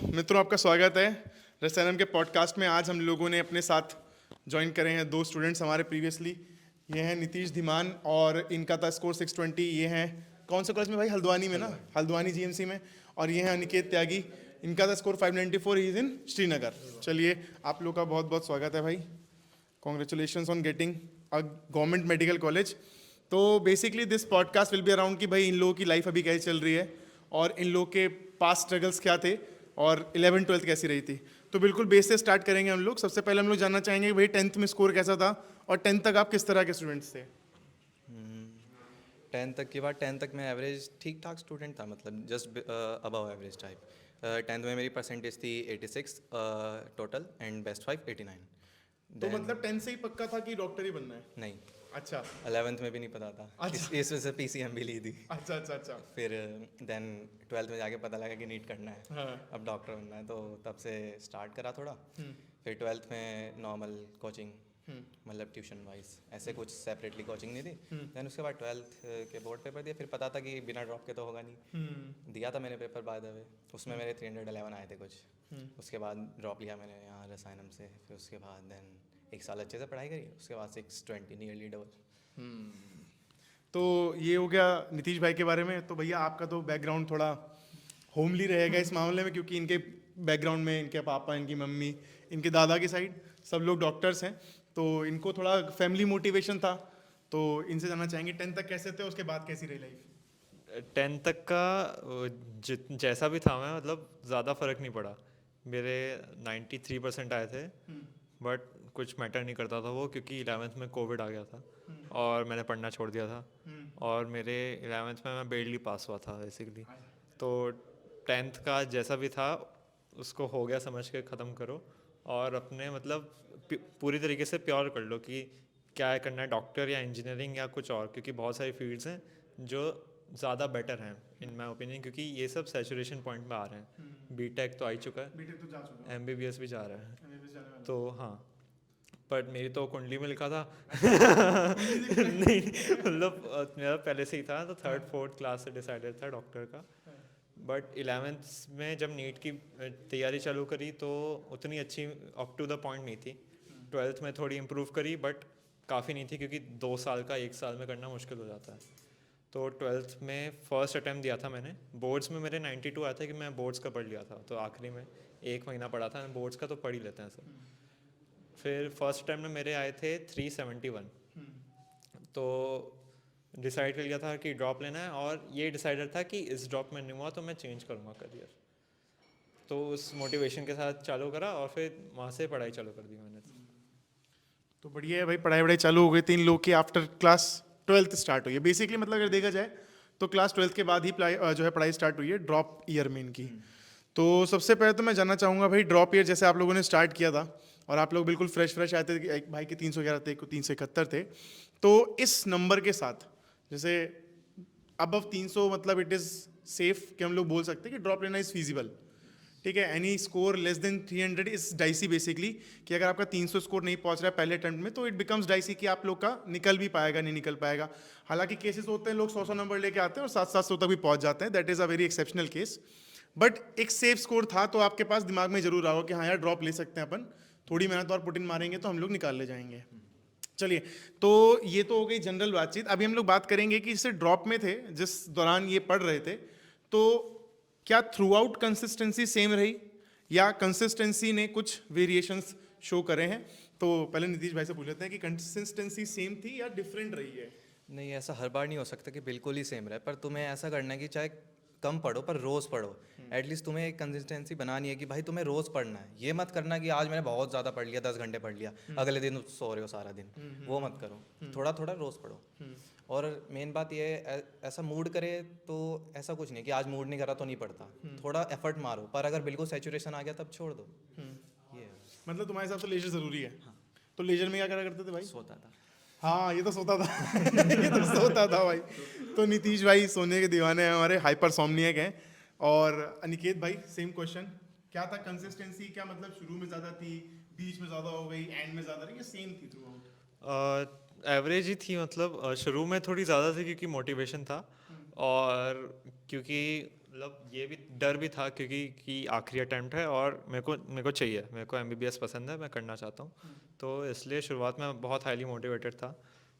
मित्रों, आपका स्वागत है रसायनम के पॉडकास्ट में। आज हम लोगों ने अपने साथ ज्वाइन करे हैं दो स्टूडेंट्स हमारे प्रीवियसली। ये हैं नीतीश धीमान और इनका था स्कोर 620। ये हैं कौन से कॉलेज में भाई? हल्द्वानी में ना, हल्द्वानी जीएमसी में। और ये हैं अनिकेत त्यागी, इनका था score 594। He is in Srinagar. चलिए, आप लोग का बहुत बहुत स्वागत है भाई। Congratulation on getting a government medical college. तो basically this podcast will be around कि भाई इन लोगों की लाइफ अभी कैसे चल रही है और इन लोगों के पास्ट स्ट्रगल्स क्या थे और 11th-12th कैसी रही थी। तो बिल्कुल बेस से स्टार्ट करेंगे हम लोग। सबसे पहले हम लोग जानना चाहेंगे कि भाई 10th में स्कोर कैसा था और 10th तक आप किस तरह के स्टूडेंट्स थे? 10th तक की बात, 10th तक मैं एवरेज ठीक ठाक स्टूडेंट था, मतलब just above average type. 10th में मेरी परसेंटेज थी 86 टोटल एंड बेस्ट 5 89। तो मतलब 10th से ही पक्का था कि डॉक्टर ही बनना है? नहीं, अच्छा 11th में भी नहीं पता था। अच्छा। इस वजह से पीसीएम भी ली थी। अच्छा अच्छा अच्छा। फिर देन 12th में जाके पता लगा कि नीट करना है, हाँ। अब डॉक्टर बनना है, तो तब से स्टार्ट करा थोड़ा। फिर 12th में नॉर्मल कोचिंग, मतलब ट्यूशन वाइज, ऐसे कुछ सेपरेटली कोचिंग नहीं थी। देन उसके बाद 12th के बोर्ड पेपर दिए, फिर पता था कि बिना ड्रॉप के तो होगा नहीं। दिया था मैंने पेपर बाय द वे, उसमें मेरे 311 आए थे कुछ। उसके बाद ड्रॉप लिया मैंने यहाँ रसायनम से। फिर उसके बाद देन एक साल अच्छे से पढ़ाई करी, उसके बाद 620 नियरली डबल। तो ये हो गया नीतीश भाई के बारे में। तो भैया आपका तो बैकग्राउंड थोड़ा होमली रहेगा इस मामले में, क्योंकि इनके बैकग्राउंड में इनके पापा, इनकी मम्मी, इनके दादा की साइड सब लोग डॉक्टर्स हैं। तो इनको थोड़ा फैमिली मोटिवेशन था। तो इनसे जानना चाहेंगे 10th तक कैसे थे, उसके बाद कैसी रही लाइफ? 10th तक का जैसा भी था मैं, मतलब ज़्यादा फ़र्क नहीं पड़ा। मेरे 93% आए थे, बट कुछ मैटर नहीं करता था वो, क्योंकि 11th में कोविड आ गया था और मैंने पढ़ना छोड़ दिया था। और मेरे 11th में मैं बेरली पास हुआ था बेसिकली। तो 10th का जैसा भी था उसको हो गया समझ के ख़त्म करो, और अपने मतलब पूरी तरीके से प्योर कर लो कि क्या करना है, डॉक्टर या इंजीनियरिंग या कुछ और, क्योंकि बहुत सारी फील्ड्स हैं जो ज़्यादा बेटर हैं इन माई ओपिनियन, क्योंकि ये सब सैचुरेशन पॉइंट में आ रहे हैं। बीटेक तो आ ही चुका है, बीटेक तो जा चुका है, एमबीबीएस भी जा रहा है। MBBS जाने वाला तो हाँ, बट मेरी तो कुंडली में लिखा था है। नहीं, मतलब मेरा पहले से ही था, तो 3rd 4th क्लास से डिसाइडेड था डॉक्टर का। बट 11th में जब नीट की तैयारी चालू करी तो उतनी अच्छी अप टू द पॉइंट नहीं थी। 12th में थोड़ी इम्प्रूव करी, बट काफ़ी नहीं थी, क्योंकि 2 साल का 1 साल में करना मुश्किल हो जाता है। तो 12th में फर्स्ट अटैम्प्ट दिया था मैंने। बोर्ड्स में मेरे 92 आए थे कि मैं बोर्ड्स का पढ़ लिया था, तो आखिरी में 1 महीना पढ़ा था। बोर्ड्स का तो पढ़ ही लेते हैं सब। फिर फर्स्ट अटैम्प्ट में मेरे आए थे 371। तो डिसाइड कर लिया था कि ड्रॉप लेना है, और ये डिसाइडेड था कि इस ड्रॉप में नहीं हुआ तो मैं चेंज करूँगा करियर। तो उस मोटिवेशन के साथ चालू करा और फिर वहाँ से पढ़ाई चालू कर दी मैंने। तो बढ़िया है भाई, पढ़ाई वढ़ाई चालू हो गई। 3 लोग की आफ्टर क्लास 12th स्टार्ट हुई है बेसिकली। मतलब अगर देखा जाए तो क्लास 12th के बाद ही जो है पढ़ाई स्टार्ट हुई है ड्रॉप ईयर में इनकी। तो सबसे पहले तो मैं जानना चाहूँगा भाई, ड्रॉप ईयर जैसे आप लोगों ने स्टार्ट किया था और आप लोग बिल्कुल फ्रेश आए थे, एक भाई के 311 थे, एक 371 थे। तो इस नंबर के साथ जैसे अबव 300, मतलब इट इज़ सेफ कि हम लोग बोल सकते हैं कि ड्रॉप लेना इज़ फीजिबल, ठीक है। Any score less than 300 is dicey basically, कि अगर आपका 300 स्कोर नहीं पहुंच रहा है पहले अटेम्प्ट में तो इट बिकम्स डाइसी कि आप लोग का निकल भी पाएगा नहीं निकल पाएगा। हालांकि केसेस होते हैं लोग 100 नंबर लेके आते हैं और 700 तक भी पहुंच जाते हैं, that is a very exceptional case. But एक सेफ स्कोर था, तो आपके पास दिमाग में जरूर आओ कि हाँ यार ड्रॉप ले सकते हैं अपन, थोड़ी मेहनत और पुट इन मारेंगे तो हम लोग निकाल ले जाएंगे। चलिए, तो ये तो हो गई जनरल बातचीत। अभी हम लोग बात करेंगे कि जैसे ड्रॉप में थे जिस दौरान ये पढ़ रहे थे, तो क्या थ्रू आउट कंसिस्टेंसी सेम रही या कंसिस्टेंसी ने कुछ वेरिएशंस शो करे हैं? तो पहले नीतीश भाई से पूछ लेते हैं कि कंसिस्टेंसी सेम थी या डिफरेंट रही है? नहीं, ऐसा हर बार नहीं हो सकता कि बिल्कुल ही सेम रहे, पर तुम्हें ऐसा करना है कि चाहे कम पढ़ो पर रोज़ पढ़ो। एटलीस्ट तुम्हें एक कंसिस्टेंसी बनानी है कि भाई तुम्हें रोज़ पढ़ना है। ये मत करना कि आज मैंने बहुत ज़्यादा पढ़ लिया, 10 घंटे पढ़ लिया, अगले दिन सो रहे हो सारा दिन। वो मत करो, थोड़ा थोड़ा रोज़ पढ़ो। और मेन बात ये है, ऐसा मूड करे तो ऐसा कुछ नहीं कि आज मूड नहीं करा तो नहीं पढ़ता। थोड़ा एफर्ट मारो, पर अगर बिल्कुल सैचुरेशन आ गया तब छोड़ दो। ये है। मतलब तुम्हारे हिसाब से लेजर जरूरी है? तो लेजर में क्या करा करते थे भाई? सोता था। हाँ, ये तो सोता था ये तो सोता था भाई। तो नीतीश भाई सोने के दीवाने हैं हमारे, हाइपर सोमनियक हैं। और अनिकेत भाई सेम क्वेश्चन, क्या था कंसिस्टेंसी? क्या मतलब शुरू में ज़्यादा थी, बीच में ज़्यादा हो गई, एंड में ज़्यादा रही, या सेम थी थ्रू आउट? एवरेज ही थी, मतलब शुरू में थोड़ी ज़्यादा थी क्योंकि मोटिवेशन था, और क्योंकि मतलब ये भी डर भी था क्योंकि कि आखिरी अटैम्प्ट है और मेरे को चाहिए, मेरे को एमबीबीएस पसंद है, मैं करना चाहता हूँ। तो इसलिए शुरुआत में बहुत हाईली मोटिवेटेड था।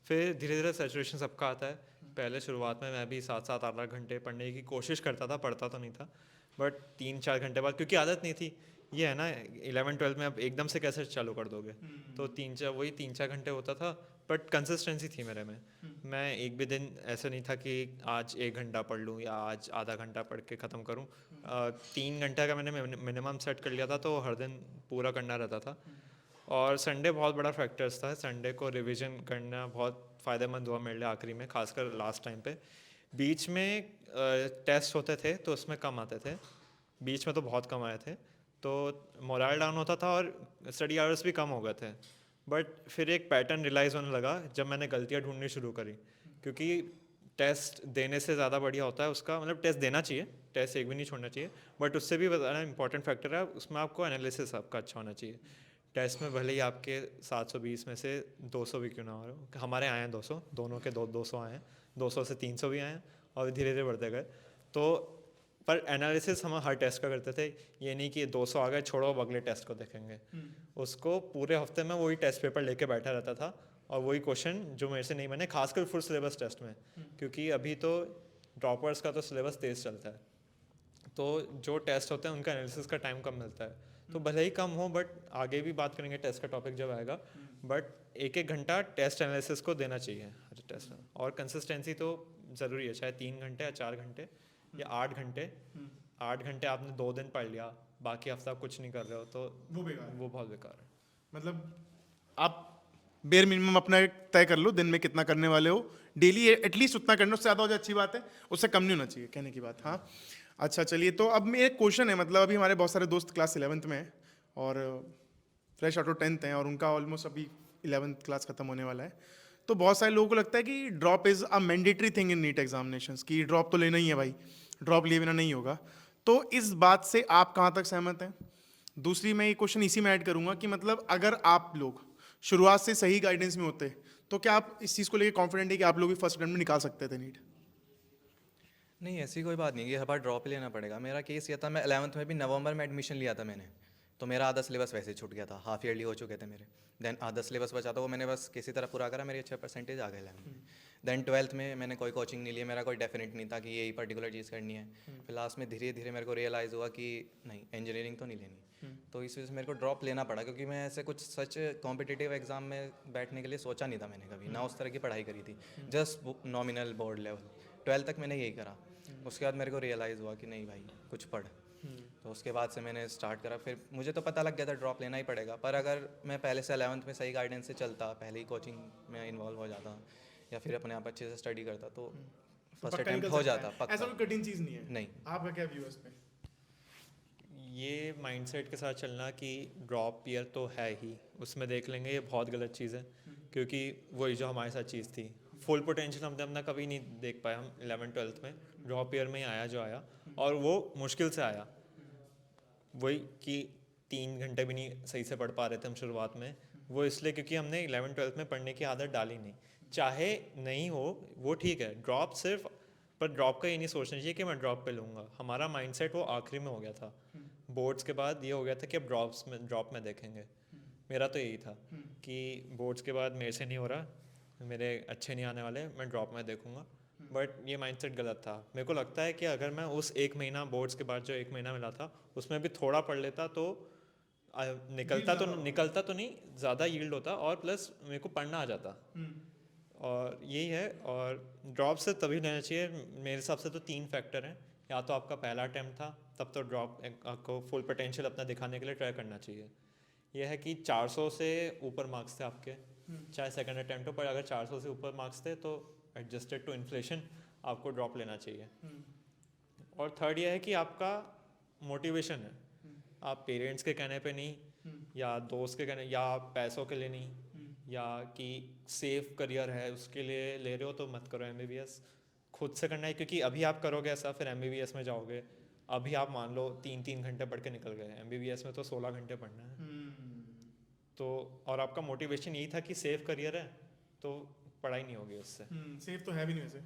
फिर धीरे धीरे सैचुरेशन सबका आता है। पहले शुरुआत में मैं भी 7-7 8-8 घंटे पढ़ने की कोशिश करता था, पढ़ता तो नहीं था, बट 3-4 घंटे बाद, क्योंकि आदत नहीं थी। ये है ना, 11-12 में अब एकदम से कैसे चालू कर दोगे। तो 3-4 घंटे होता था, बट कंसिस्टेंसी थी मेरे में। मैं एक भी दिन ऐसा नहीं था कि आज 1 घंटा पढ़ लूँ या आज आधा घंटा पढ़ के ख़त्म करूँ। 3 घंटे का मैंने मिनिमम सेट कर लिया था, तो हर दिन पूरा करना रहता था। और संडे बहुत बड़ा फैक्टर्स था। संडे को रिवीजन करना बहुत फ़ायदेमंद हुआ मेरे लिए आखिरी में, खासकर लास्ट टाइम पे। बीच में टेस्ट होते थे तो उसमें कम आते थे, बीच में तो बहुत कम आए थे, तो मोरल डाउन होता था और स्टडी आवर्स भी कम हो गए थे। बट फिर एक पैटर्न रियलाइज़ होने लगा जब मैंने गलतियाँ ढूंढनी शुरू करी, क्योंकि टेस्ट देने से ज़्यादा बढ़िया होता है उसका, मतलब टेस्ट देना चाहिए, टेस्ट एक भी नहीं छोड़ना चाहिए, बट उससे भी ज़्यादा इंपॉर्टेंट फैक्टर है उसमें आपको एनालिसिस आपका अच्छा होना चाहिए। टेस्ट में भले ही आपके 720 में से 200 भी क्यों ना हो, हमारे आए हैं 200, दोनों के 200 आए हैं, 200 से 300 भी आए हैं और धीरे धीरे बढ़ते गए। तो पर एनालिसिस हम हर टेस्ट का करते थे, ये नहीं कि 200 आ गए छोड़ो अब अगले टेस्ट को देखेंगे। उसको पूरे हफ्ते में वही टेस्ट पेपर लेके बैठा रहता था और वही क्वेश्चन जो मेरे से नहीं बने, खासकर फुल सिलेबस टेस्ट में, क्योंकि अभी तो ड्रॉपर्स का तो सिलेबस तेज़ चलता है, तो जो टेस्ट होते हैं उनका एनालिसिस का टाइम कम मिलता है। तो भले ही कम हो, बट आगे भी बात करेंगे टेस्ट का टॉपिक जब आएगा, बट 1-1 घंटा टेस्ट एनालिसिस को देना चाहिए हर टेस्ट में। और कंसिस्टेंसी तो ज़रूरी है, चाहे 3 घंटे या 4 घंटे या 8 घंटे। 8 घंटे आपने 2 दिन पढ़ लिया, बाकी हफ्ता आप कुछ नहीं कर रहे हो, तो वो बेकार है। वो बहुत बेकार है। मतलब आप बेर मिनिमम अपना एक तय कर लो दिन में कितना करने वाले हो, डेली एटलीस्ट उतना करना, उससे ज़्यादा हो जाए अच्छी बात है, उससे कम नहीं होना चाहिए, कहने की बात। हाँ अच्छा चलिए, तो अब मेरा एक क्वेश्चन है, मतलब अभी हमारे बहुत सारे दोस्त क्लास 11th में हैं और फ्रेश आउट ऑफ 10th हैं और उनका ऑलमोस्ट अभी 11th क्लास खत्म होने वाला है। तो बहुत सारे लोगों को लगता है कि drop is a mandatory thing in NEET examinations, कि ड्रॉप तो लेना ही है भाई, ड्रॉप लिए बिना नहीं होगा। तो इस बात से आप कहाँ तक सहमत हैं? दूसरी मैं ये क्वेश्चन इसी में ऐड करूंगा कि मतलब अगर आप लोग शुरुआत से सही गाइडेंस में होते तो क्या आप इस चीज़ को लेकर कॉन्फिडेंट है कि आप लोग भी फर्स्ट अटेम्प्ट में निकाल सकते थे नीट? नहीं, ऐसी कोई बात नहीं कि हर बार ड्रॉप ही लेना पड़ेगा। मेरा केस ये था, मैं 11th में भी नवंबर में एडमिशन लिया था मैंने, तो मेरा आधा सिलेबस वैसे ही छूट गया था, हाफ ईयरली हो चुके थे मेरे। देन आधा सिलेबस बचा था, वो मैंने बस किसी तरह पूरा करा, मेरे अच्छे परसेंटेज आ गए 11th में। देन 12th में मैंने कोई कोचिंग नहीं ली, मेरा कोई डेफिनेट नहीं था कि यही पर्टिकुलर चीज़ करनी है। फिर लास्ट में धीरे धीरे मेरे को रियलाइज़ हुआ कि नहीं, इंजीनियरिंग तो नहीं लेनी, तो इस वजह से मेरे को ड्रॉप लेना पड़ा, क्योंकि मैं ऐसे कुछ सच कॉम्पिटिटिव एग्जाम में बैठने के लिए सोचा नहीं था मैंने कभी, ना उस तरह की पढ़ाई करी थी, just nominal board level. 12th तक मैंने यही करा। उसके बाद मेरे को रियलाइज़ हुआ कि नहीं भाई, कुछ पढ़। तो उसके बाद से मैंने स्टार्ट करा। फिर मुझे तो पता लग गया था ड्रॉप लेना ही पड़ेगा, पर अगर मैं पहले से 11th में सही गाइडेंस से चलता, पहले ही कोचिंग में इन्वॉल्व हो जाता या फिर अपने आप अच्छे से स्टडी करता, तो फर्स्ट पक्का अटेम्प्ट निकल हो सकता जाता है। पक्का। ऐसा कोई कठिन चीज़ नहीं है। नहीं। आपका क्या व्यू है इस पे? ये माइंडसेट के साथ चलना कि ड्रॉप ईयर तो है ही, उसमें देख लेंगे, ये बहुत गलत चीज़ है, क्योंकि वही जो हमारे साथ चीज़ थी, फुल पोटेंशियल हमने अपना कभी नहीं देख पाया। हम 11th-12th में ड्रॉप ईयर में ही आया जो आया, और वो मुश्किल से आया। वही कि 3 घंटे भी नहीं सही से पढ़ पा रहे थे हम शुरुआत में, वो इसलिए क्योंकि हमने 11th-12th में पढ़ने की आदत डाली नहीं। चाहे नहीं हो वो ठीक है, ड्रॉप सिर्फ, पर ड्रॉप का ये नहीं सोचना चाहिए कि मैं ड्रॉप पे लूँगा। हमारा माइंडसेट वो आखिरी में हो गया था, बोर्ड्स के बाद ये हो गया था कि अब ड्रॉप में देखेंगे। मेरा तो यही था कि बोर्ड्स के बाद मेरे से नहीं हो रहा, मेरे अच्छे नहीं आने वाले, मैं ड्रॉप में देखूंगा। बट ये माइंडसेट गलत था। मेरे को लगता है कि अगर मैं उस 1 महीना, बोर्ड्स के बाद जो 1 महीना मिला था, उसमें भी थोड़ा पढ़ लेता तो निकलता तो नहीं, ज़्यादा यील्ड होता, और प्लस मेरे को पढ़ना आ जाता। और यही है। और ड्रॉप से तभी लेना चाहिए मेरे हिसाब से, तो 3 फैक्टर हैं। या तो आपका पहला अटैम्प्ट था, तब तो ड्रॉप आपको फुल पोटेंशियल अपना दिखाने के लिए ट्राई करना चाहिए। यह है कि 400 से ऊपर मार्क्स थे आपके, चाहे सेकंड अटैम्प्ट हो, पर अगर 400 से ऊपर मार्क्स थे तो एडजस्टेड टू इन्फ्लेशन आपको ड्रॉप लेना चाहिए। और थर्ड ये है कि आपका मोटिवेशन है, आप पेरेंट्स के कहने पे नहीं, या दोस्त के कहने, या पैसों के लिए नहीं, या कि सेफ करियर है उसके लिए ले रहे हो, तो मत करो एमबीबीएस। खुद से करना है, क्योंकि अभी आप करोगे ऐसा, फिर एमबीबीएस में जाओगे, अभी आप मान लो 3-3 घंटे पढ़ के निकल गए, एमबीबीएस में तो 16 घंटे पढ़ना है। तो और आपका मोटिवेशन यही था कि सेफ करियर है, तो पढ़ाई नहीं होगी उससे। सेफ तो है भी नहीं वैसे।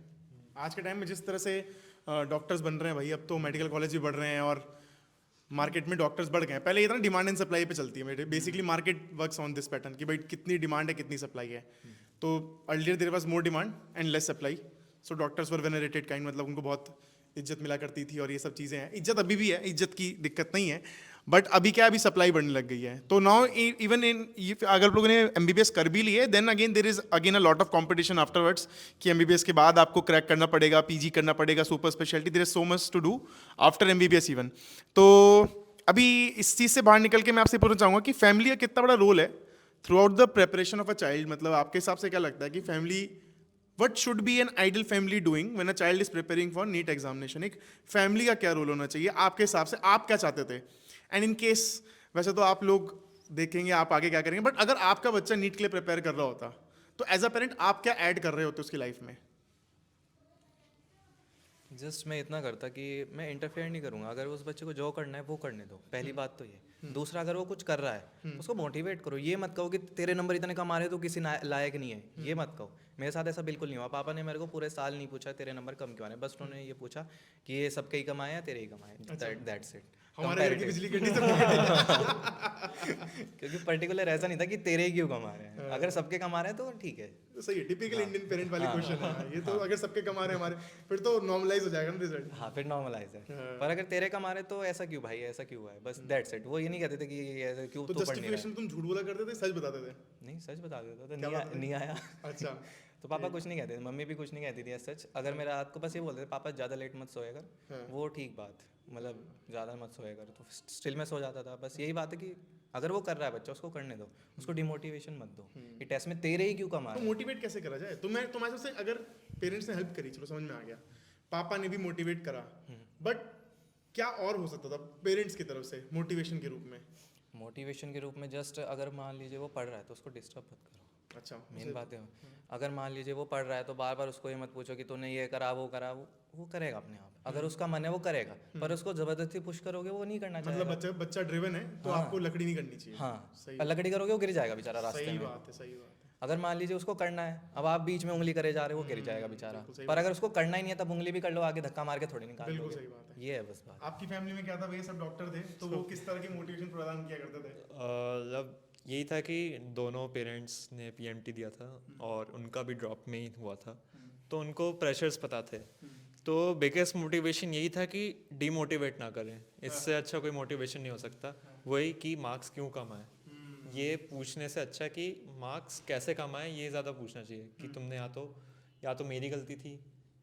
आज के टाइम में जिस तरह से डॉक्टर्स बन रहे हैं भाई, अब तो मेडिकल कॉलेज भी बढ़ रहे हैं और मार्केट में डॉक्टर्स बढ़ गए हैं। पहले ये था ना डिमांड एंड सप्लाई पे चलती है, basically market works on this pattern कि भाई कितनी डिमांड है कितनी सप्लाई है। तो earlier there was more demand and less supply, so doctors were venerated kind, मतलब उनको बहुत इज्जत मिला करती थी और ये सब चीज़ें हैं। इज्जत अभी भी है, इज्जत की दिक्कत नहीं है, बट अभी क्या, अभी सप्लाई बढ़ने लग गई है। तो नाउ इवन इन, अगर लोगों ने एमबीबीएस कर भी लिए, then again there is again a lot of competition afterwards कि एमबीबीएस के बाद आपको क्रैक करना पड़ेगा, पीजी करना पड़ेगा, super speciality, there is so much to do after MBBS even. तो अभी इस चीज़ से बाहर निकल के मैं आपसे पूछना चाहूँगा कि फैमिली का कितना बड़ा रोल है through out the preparation of a child. मतलब आपके हिसाब से क्या लगता है कि family, what should be an ideal family doing when a child is preparing for NEET examination? एक फैमिली का क्या रोल होना चाहिए आपके हिसाब से, आप क्या चाहते थे? एंड इन केस, वैसे तो आप लोग देखेंगे आप आगे क्या करेंगे, बट अगर आपका बच्चा नीट के लिए प्रिपेयर कर रहा होता तो एज अ पेरेंट आप क्या ऐड कर रहे होते उसकी लाइफ में? जस्ट मैं इतना करता कि मैं इंटरफेयर नहीं करूंगा। अगर उस बच्चे को जो करना है वो करने दो, पहली बात तो ये। दूसरा, अगर वो कुछ कर रहा है उसको मोटिवेट करो। ये मत कहो कि तेरे नंबर इतने कम आ रहे तो किसी लायक नहीं है, ये मत कहो। मेरे साथ ऐसा बिल्कुल नहीं हुआ। पापा ने मेरे को पूरे साल नहीं पूछा तेरे नंबर कम क्यों आ रहे हैं, बस उन्होंने ये पूछा कि ये सबके ही कमाए या तेरे ही कमाए, दैट्स इट। हमारे घर की बिजली कटी सब क्योंकि पर्टिकुलर ऐसा नहीं था कि तेरे ही क्यों कमा रहे हैं, अगर सबके कमा रहे हैं तो ठीक है। सही है, टिपिकल इंडियन पेरेंट वाली क्वेश्चन है ये तो। अगर सबके कमा रहे हैं हमारे, फिर तो नॉर्मलाइज हो जाएगा ना रिजल्ट। हाँ, फिर नॉर्मलाइज है। पर अगर तेरे कमा रहे तो ऐसा क्यों भाई, ऐसा क्यों हुआ है, बस दैट्स इट। वो ये नहीं कहते थे कि ऐसा क्यों तो तू पढ़ नहीं रहा है। जस्टिफिकेशन तुम झूठ बोला करते थे, सच बताते थे? नहीं, सच बता देता था, क्या बताते थे? नहीं आया। अच्छा। तो पापा कुछ नहीं कहते थे, मम्मी भी कुछ नहीं कहती थी सच। अगर मैं रात को बस ये बोलते थे पापा ज़्यादा लेट मत सोया कर, वो ठीक बात, मतलब ज़्यादा मत सोया कर, तो स्टिल मैं सो जाता था। बस यही बात है कि अगर वो कर रहा है बच्चा उसको करने दो, उसको डिमोटिवेशन मत दो कि टेस्ट में तेरे ही क्यों कमा तो रहे हैं। मोटिवेट कैसे करा जाए? तुम्हारे सबसे, अगर पेरेंट्स ने हेल्प करी, चलो समझ में आ गया, पापा ने भी मोटिवेट करा, बट क्या और हो सकता था पेरेंट्स की तरफ से मोटिवेशन के रूप में? मोटिवेशन के रूप में जस्ट अगर मान लीजिए वो पढ़ रहा है तो उसको डिस्टर्ब मत करो। अच्छा, मेन बात है, अगर मान लीजिए वो पढ़ रहा है तो बार बार उसको ये मत पूछो कि तूने ये करा वो करा, वो करेगा अपने आप। अगर उसका मन है वो करेगा, पर उसको जबरदस्ती पुश करोगे वो नहीं करना मतलब चाहेगा। बच्चा ड्रिवन है तो आपको लकड़ी नहीं करनी चाहिए। हाँ, सही, और लकड़ी करोगे वो गिर जाएगा बेचारा रास्ते सही में। बात है, सही बात है। अगर मान लीजिए उसको करना है, अब आप बीच में उंगली करे जा रहे हो, वो गिर जाएगा बेचारा। पर अगर उसको करना ही नहीं है तब उंगली भी कर लो, आगे धक्का मार के थोड़ी निकाल बिल्कुल दोगे। सही बात है। ये है बस बात। आपकी फैमिली में क्या था भैया, सब डॉक्टर थे, तो वो किस तरह की मोटिवेशन प्रदान किया करते थे? मतलब यही था कि दोनों पेरेंट्स ने पीएमटी दिया था और उनका भी ड्रॉप में ही हुआ था, तो उनको प्रेशर्स पता थे। तो बिगेस्ट मोटिवेशन यही था कि डीमोटिवेट ना करें, इससे अच्छा कोई मोटिवेशन नहीं हो सकता। वही कि मार्क्स क्यों कम आए, ये पूछने से अच्छा कि मार्क्स कैसे कम आए ये ज़्यादा पूछना चाहिए कि तुमने या तो मेरी गलती थी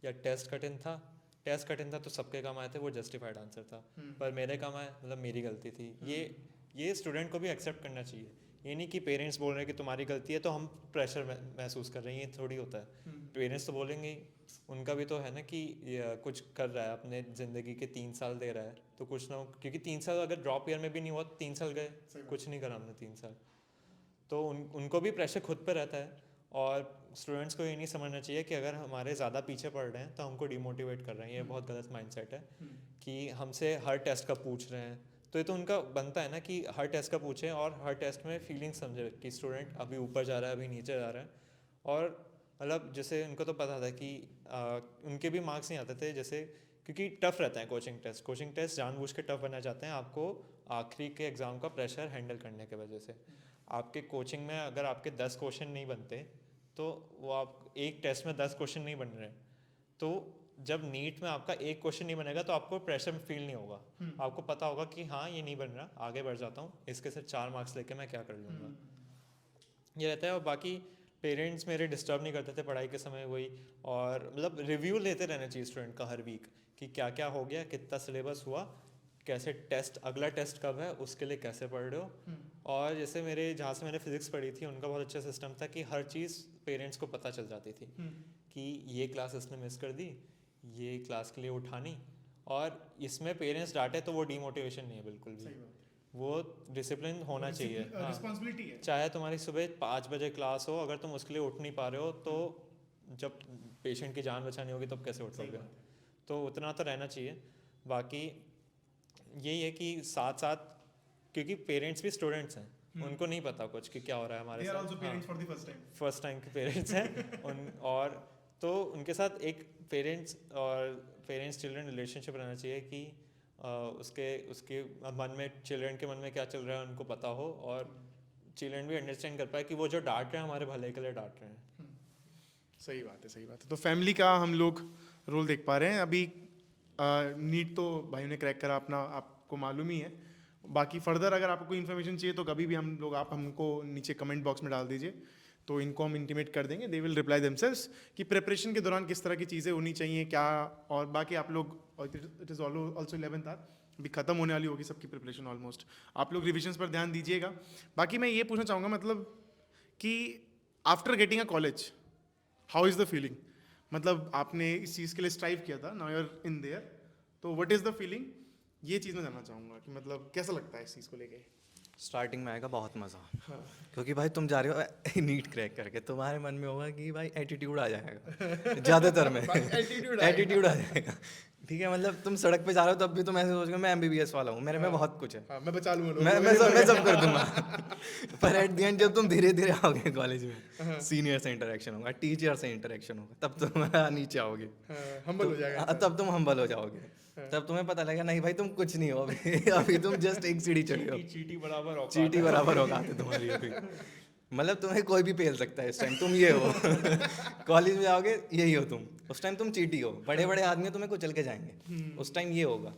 या टेस्ट कठिन था तो सबके कम आए थे, वो जस्टिफाइड आंसर था, पर मेरे कम आए मतलब मेरी गलती थी। ये स्टूडेंट को भी एक्सेप्ट करना चाहिए। ये नहीं कि पेरेंट्स बोल रहे हैं कि तुम्हारी गलती है तो हम प्रेशर महसूस कर रहे हैं, ये थोड़ी होता है। पेरेंट्स तो बोलेंगे ही, उनका भी तो है ना कि कुछ कर रहा है अपने ज़िंदगी के 3 साल दे रहा है तो कुछ ना, क्योंकि 3 साल अगर ड्रॉप ईयर में भी नहीं हुआ तो 3 साल गए, कुछ नहीं करा हमने 3 साल। तो उनको भी प्रेशर खुद पे रहता है। और स्टूडेंट्स को ये नहीं समझना चाहिए कि अगर हमारे ज़्यादा पीछे पड़ रहे हैं तो हमको डिमोटिवेट कर रहे हैं, ये बहुत गलत माइंडसेट है कि हमसे हर टेस्ट का पूछ रहे हैं। तो ये तो उनका बनता है ना कि हर टेस्ट का पूछें और हर टेस्ट में फीलिंग्स समझे कि स्टूडेंट अभी ऊपर जा रहा है अभी नीचे जा रहा है। और मतलब जैसे उनको तो पता था कि उनके भी मार्क्स नहीं आते थे, जैसे क्योंकि टफ रहता है कोचिंग टेस्ट जानबूझ के टफ बनना चाहते हैं आपको आखिरी के एग्ज़ाम का प्रेशर हैंडल करने की वजह से। आपके कोचिंग में अगर आपके 10 क्वेश्चन नहीं बनते तो वो आप एक टेस्ट में 10 क्वेश्चन नहीं बन रहे, तो जब नीट में आपका एक क्वेश्चन नहीं बनेगा तो आपको प्रेशर फील नहीं होगा। आपको पता होगा कि हाँ ये नहीं बन रहा, आगे बढ़ जाता हूँ, इसके से 4 मार्क्स लेके मैं क्या कर लूँगा, ये रहता है। और बाकी पेरेंट्स मेरे डिस्टर्ब नहीं करते थे पढ़ाई के समय, वही। और मतलब रिव्यू लेते रहना चाहिए स्टूडेंट का हर वीक कि क्या क्या हो गया, कितना सिलेबस हुआ, कैसे टेस्ट, अगला टेस्ट कब है, उसके लिए कैसे पढ़ रहे हो। और जैसे जहाँ से मैंने फिजिक्स पढ़ी थी उनका बहुत अच्छा सिस्टम था कि हर चीज़ पेरेंट्स को पता चल जाती थी कि ये क्लास इसने मिस कर दी, ये क्लास के लिए उठानी। और इसमें पेरेंट्स डांटे तो वो डीमोटिवेशन नहीं है बिल्कुल भी, वो डिसिप्लिन होना चाहिए। रिस्पॉन्सिबिलिटी है। चाहे तुम्हारी सुबह 5 बजे क्लास हो, अगर तुम उसके लिए उठ नहीं पा रहे हो तो जब पेशेंट की जान बचानी होगी तब कैसे उठोगे, तो उतना तो रहना चाहिए। बाकी यही है कि साथ साथ, क्योंकि पेरेंट्स भी स्टूडेंट्स हैं, उनको नहीं पता कुछ कि क्या हो रहा है हमारे साथ, फर्स्ट टाइम के पेरेंट्स हैं और तो उनके साथ एक पेरेंट्स चिल्ड्रन रिलेशनशिप रहना चाहिए कि उसके मन में, चिल्ड्रन के मन में क्या चल रहा है उनको पता हो, और चिल्ड्रन भी अंडरस्टैंड कर पाए कि वो जो डांट रहे हैं हमारे भले के लिए डांट रहे हैं। सही बात है, सही बात है। तो फैमिली का हम लोग रोल देख पा रहे हैं अभी। नीट तो भाई ने क्रैक करा अपना, आपको मालूम ही है। बाकी फर्दर अगर आपको कोई इन्फॉर्मेशन चाहिए तो कभी भी आप हमको नीचे कमेंट बॉक्स में डाल दीजिए, तो इनको हम इंटीमेट कर देंगे। दे विल रिप्लाई देमसेल्व्स कि प्रिपरेशन के दौरान किस तरह की चीज़ें होनी चाहिए क्या। और बाकी आप लोग, it is also 11th our, अभी ख़त्म होने वाली होगी सबकी प्रिपरेशन ऑलमोस्ट। आप लोग रिविजन्स पर ध्यान दीजिएगा। बाकी मैं ये पूछना चाहूँगा मतलब कि after getting a college, how is the feeling? मतलब आपने इस चीज़ के लिए स्ट्राइव किया था, now you are in there, तो व्हाट इज़ द फीलिंग? ये चीज़ मैं जानना चाहूँगा कि मतलब कैसा लगता है इस चीज़ को लेके। स्टार्टिंग में आएगा बहुत मज़ा, क्योंकि भाई तुम जा रहे हो नीट क्रैक करके, तुम्हारे मन में होगा कि भाई एटीट्यूड आ जाएगा ज़्यादातर में एटीट्यूड आ जाएगा। ठीक है, मतलब तुम सड़क पे जा रहे हो तब भी तुम ऐसे सोचोगे मैं MBBS वाला हूँ, मेरे में बहुत कुछ है, मैं बचा लूँगा, मैं सब कर दूंगा। पर एट द एंड जब तुम धीरे धीरे आओगे कॉलेज में, सीनियर से इंटरेक्शन होगा, टीचर से इंटरेक्शन होगा, तब तुम नीचे आओगे, हम्बल हो जाएगा। तब तुम हम्बल हो जाओगे, तब तुम्हें पता लगेगा नहीं भाई तुम कुछ नहीं हो अभी, अभी तुम जस्ट एक सीढ़ी चढ़े हो, चीटी बराबर औकात चीटी बराबर होगा तुम्हारी अभी। मतलब तुम्हें कोई भी पेल सकता है इस टाइम, तुम ये हो। कॉलेज में जाओगे यही हो तुम, उस टाइम तुम चीटी हो, बड़े बड़े आदमी तुम्हें कुचल के जाएंगे, उस टाइम ये होगा।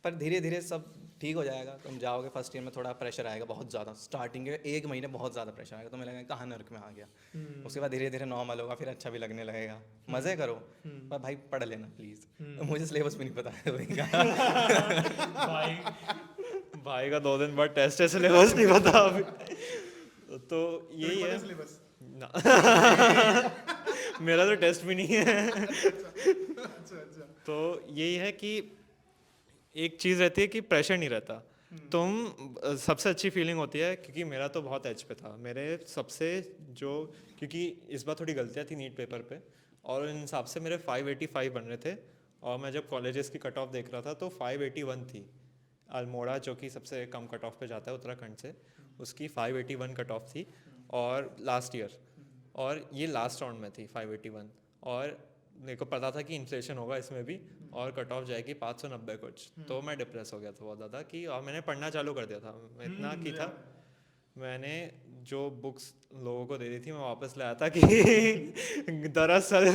पर धीरे धीरे सब ठीक हो जाएगा, तुम जाओगे। फर्स्ट ईयर में थोड़ा प्रेशर आएगा बहुत ज़्यादा, स्टार्टिंग के 1 महीने बहुत ज़्यादा प्रेशर आएगा, तुम्हें लगेगा कहाँ नर्क में आ गया। उसके बाद धीरे धीरे नॉर्मल होगा, फिर अच्छा भी लगने लगेगा, मज़े करो। पर भाई पढ़ लेना प्लीज़, मुझे सिलेबस भी नहीं पता है भाई का। भाई का 2 दिन बाद टेस्ट है, सिलेबस नहीं पता अभी। तो यही है सिलेबस ना। मेरा तो टेस्ट भी नहीं है। अच्छा। तो यही है कि एक चीज़ रहती है कि प्रेशर नहीं रहता। सबसे अच्छी फीलिंग होती है, क्योंकि मेरा तो बहुत एज पे था मेरे सबसे, जो क्योंकि इस बार थोड़ी गलतियाँ थी नीट पेपर पे, और उन हिसाब से मेरे 585 बन रहे थे, और मैं जब कॉलेजेस की कट ऑफ देख रहा था तो 581 थी। अल्मोड़ा जो कि सबसे कम कट ऑफ पे जाता है उत्तराखंड से, उसकी 581 कट ऑफ थी, और लास्ट ईयर, और ये लास्ट राउंड में थी 581, और मेरे को पता था कि इन्फ्लेशन होगा इसमें भी, और कट ऑफ जाएगी 590 कुछ। तो मैं डिप्रेस हो गया था बहुत ज़्यादा कि, और मैंने पढ़ना चालू कर दिया था। मैं इतना की था, मैंने जो बुक्स लोगों को दे दी थी मैं वापस लाया था कि दरअसल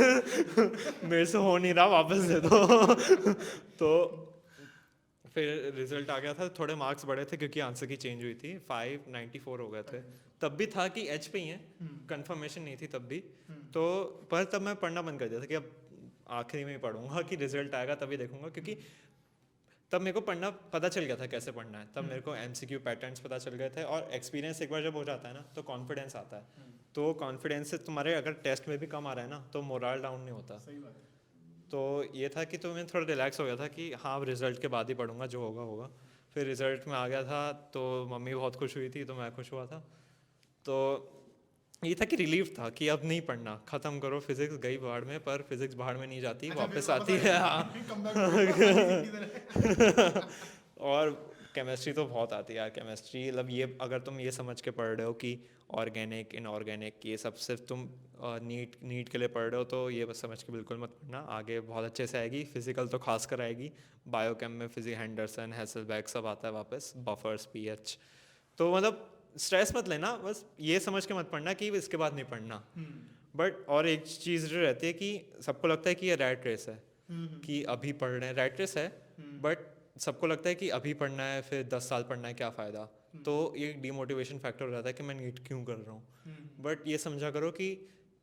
मेरे से हो नहीं रहा, वापस दे दो। तो फिर रिजल्ट आ गया था, थोड़े मार्क्स बढ़े थे क्योंकि आंसर की चेंज हुई थी, 594 हो गए थे। तब भी था कि एच पे ही है, कंफर्मेशन नहीं थी तब भी। तो पर तब मैं पढ़ना बंद कर दिया था कि अब आखिरी में ही पढ़ूंगा, कि रिजल्ट आएगा तभी देखूंगा, क्योंकि तब मेरे को पढ़ना पता चल गया था कैसे पढ़ना है। तब मेरे को MCQ पैटर्न्स पता चल गए थे, और एक्सपीरियंस एक बार जब हो जाता है ना तो कॉन्फिडेंस आता है। तो कॉन्फिडेंस से तुम्हारे अगर टेस्ट में भी कम आ रहा है ना तो मोरल डाउन नहीं होता। सही बात है। तो ये था कि तो मैं थोड़ा रिलैक्स हो गया था कि हाँ रिजल्ट के बाद ही पढ़ूंगा, जो होगा होगा। फिर रिजल्ट में आ गया था तो मम्मी बहुत खुश हुई थी, तो मैं खुश हुआ था। तो ये था कि रिलीफ था कि अब नहीं पढ़ना, ख़त्म करो। फिजिक्स गई बाहर में, पर फिजिक्स बाहर में नहीं जाती, वापस आती है। और केमिस्ट्री तो बहुत आती है यार। केमिस्ट्री मतलब ये, अगर तुम ये समझ के पढ़ रहे हो कि ऑर्गेनिक इनऑर्गेनिक ये सब सिर्फ तुम नीट के लिए पढ़ रहे हो, तो ये बस समझ के बिल्कुल मत पढ़ना, आगे बहुत अच्छे से आएगी। फिजिकल तो खास कर आएगी, बायोकेम में फिजिक हेंडरसन हैसेलबैग सब आता है वापस, बफर्स पीएच। तो मतलब स्ट्रेस मत लेना, बस ये समझ के मत पढ़ना कि इसके बाद नहीं पढ़ना। बट और एक चीज़ जो रहती है कि सबको लगता है कि ये रैट रेस है, कि अभी पढ़ रहे हैं, रैट रेस है, बट सबको लगता है कि अभी पढ़ना है फिर 10 साल पढ़ना है, क्या फ़ायदा। तो ये डिमोटिवेशन फैक्टर हो जाता है कि मैं नीट क्यों कर रहा हूँ। बट ये समझा करो कि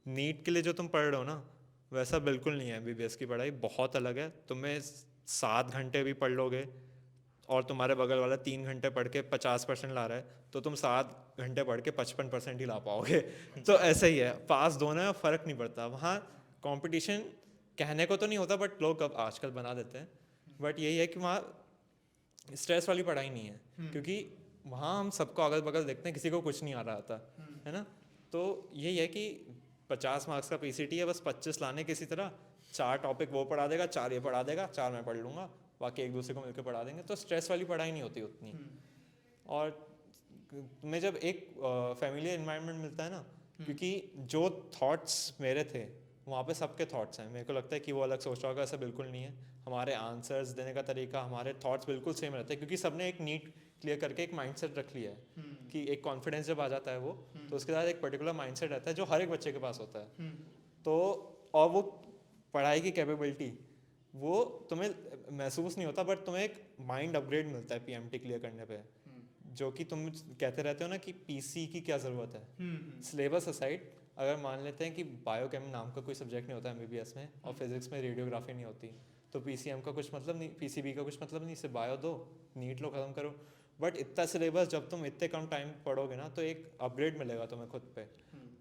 नीट के लिए जो तुम पढ़ रहे हो ना, वैसा बिल्कुल नहीं है। MBBS की पढ़ाई बहुत अलग है। तुम्हें 7 घंटे भी पढ़ लोगे और तुम्हारे बगल वाला 3 घंटे पढ़ के 50% ला रहा है, तो तुम 7 घंटे पढ़ के 55% ही ला पाओगे। तो ऐसा ही है, पास दोनों में फ़र्क नहीं पड़ता। वहाँ कंपटीशन कहने को तो नहीं होता, बट लोग अब आजकल बना देते हैं। बट यही है कि वहाँ स्ट्रेस वाली पढ़ाई नहीं है, क्योंकि वहाँ हम सबको अगल बगल देखते हैं, किसी को कुछ नहीं आ रहा था, है ना। तो यही है कि 50 मार्क्स का PCT है, बस 25 लाने किसी तरह। 4 टॉपिक वो पढ़ा देगा, 4 ये पढ़ा देगा, 4 मैं पढ़ लूँगा, बाकी एक दूसरे को मिलकर पढ़ा देंगे। तो स्ट्रेस वाली पढ़ाई नहीं होती उतनी। और तुम्हें जब एक फैमिली एनवायरनमेंट मिलता है ना, क्योंकि जो थॉट्स मेरे थे वहाँ पे सबके थॉट्स हैं। मेरे को लगता है कि वो अलग सोच रहा होगा, ऐसा बिल्कुल नहीं है। हमारे आंसर्स देने का तरीका, हमारे थॉट्स बिल्कुल सेम रहते हैं, क्योंकि सबने एक नीट क्लियर करके एक माइंडसेट रख लिया है कि एक कॉन्फिडेंस जब आ जाता है वो, तो उसके साथ एक पर्टिकुलर माइंडसेट रहता है जो हर एक बच्चे के पास होता है। तो और वो पढ़ाई की कैपेबिलिटी वो तुम्हें महसूस नहीं होता, बट तुम्हें एक माइंड अपग्रेड मिलता है पीएमटी क्लियर करने पे, जो कि तुम कहते रहते हो ना कि पीसी की क्या ज़रूरत है। सिलेबस असाइड, अगर मान लेते हैं कि बायोकेम नाम का कोई सब्जेक्ट नहीं होता एमबीबीएस में, और फिजिक्स में रेडियोग्राफी नहीं होती, तो पीसीएम का कुछ मतलब नहीं, पीसीबी का कुछ मतलब नहीं, सिर्फ बायो दो, नीट लो, ख़त्म करो। बट इतना सिलेबस जब तुम इतने कम टाइम पढ़ोगे ना, तो एक अपग्रेड मिलेगा तुम्हें खुद पे।